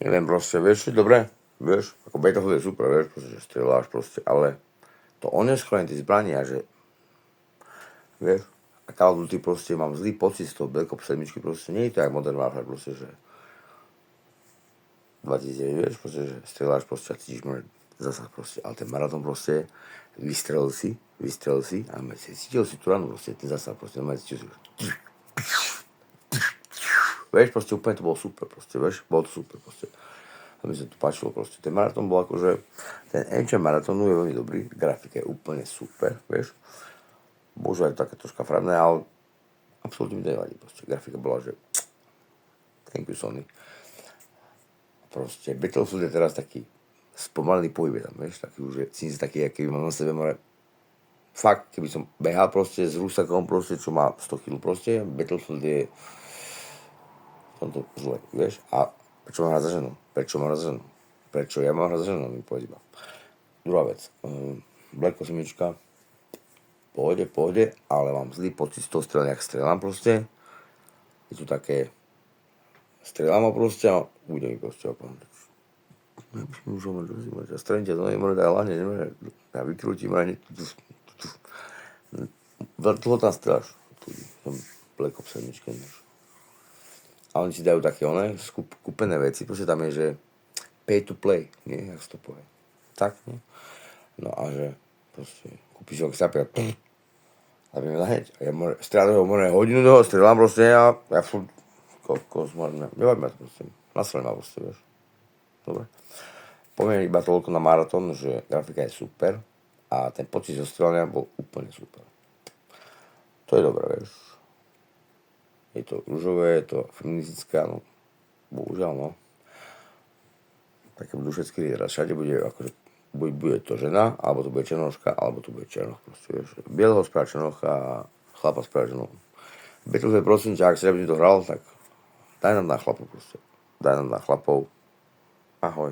Neviem proste, vieš, dobre, vieš, ako Battlefield je super, vieš, proste, že strieľaš proste, ale to oneskorenie tej zbrania, že vieš, a Call of Duty proste mám zlý pocit z toho Black Ops 7, proste nie je to jak Modern Warfare, proste, že 2009, vieš, proste, že strieľaš proste a cítiš môže zasah proste, ale ten maratón proste, vystrelil si a cítil si tú ranu proste, ten zasah proste, cítil si, vieš, proste úplne to bolo super proste, vieš, bolo to super proste. A mi sa to páčilo proste. Ten maratón bol akože, ten engine maratónu je veľmi dobrý, grafika je úplne super, vieš. Bože, aj také troška farebné, ale absolútne mi to nevadí proste. Grafika bola, že thank you Sony. Proste Battlefield je teraz taký spomalený pohyb tam, vieš, taký už je, cítim sa taký, aký mám na sebe, more. Fakt, keby som behal proste s Rusakom proste, čo má 100 kg proste, Battlefield je v tomto zle, vieš. A prečo mám hrať za ženu? Prečo ja mám hrať za ženu? Mi povedz iba. Druhá vec. Black Ops 7, pôjde, ale mám zlý pocit z toho strelania, ak strelám proste. Je tu také, strelám a proste a bude mi proste okolo. Ja strelím ťa, to nemôže dať hlavne, ja vykrútim a dlho tam strelaš. Black Ops 7, a oni si dajú také kúpené veci, proste tam je, že pay to play, nie, jak sa to povie. Tak, nie? No a že proste kúpiš ho k sapia, a viem hneď, a ja strieľam ho, hodinu do ho strieľam proste a ja furt, nevadí ma to proste, nasledne ma proste, vieš. Dobre. Poviem iba toľko na maratón, že grafika je super a ten pocit zo strieľania bol úplne super. To je dobré, vieš. Je to ružové, je to feministická, no, bohužiaľ, no. Také budú všetky lídra. Všade bude, akože, bude to žena, alebo to bude černoška, alebo to bude černoch, proste, vieš. Bieleho správa černocha a chlapa správa ženu. Battlefield, prosím ťa, ak si to hral, tak daj nám na chlapov, proste. Daj nám na chlapov. Ahoj.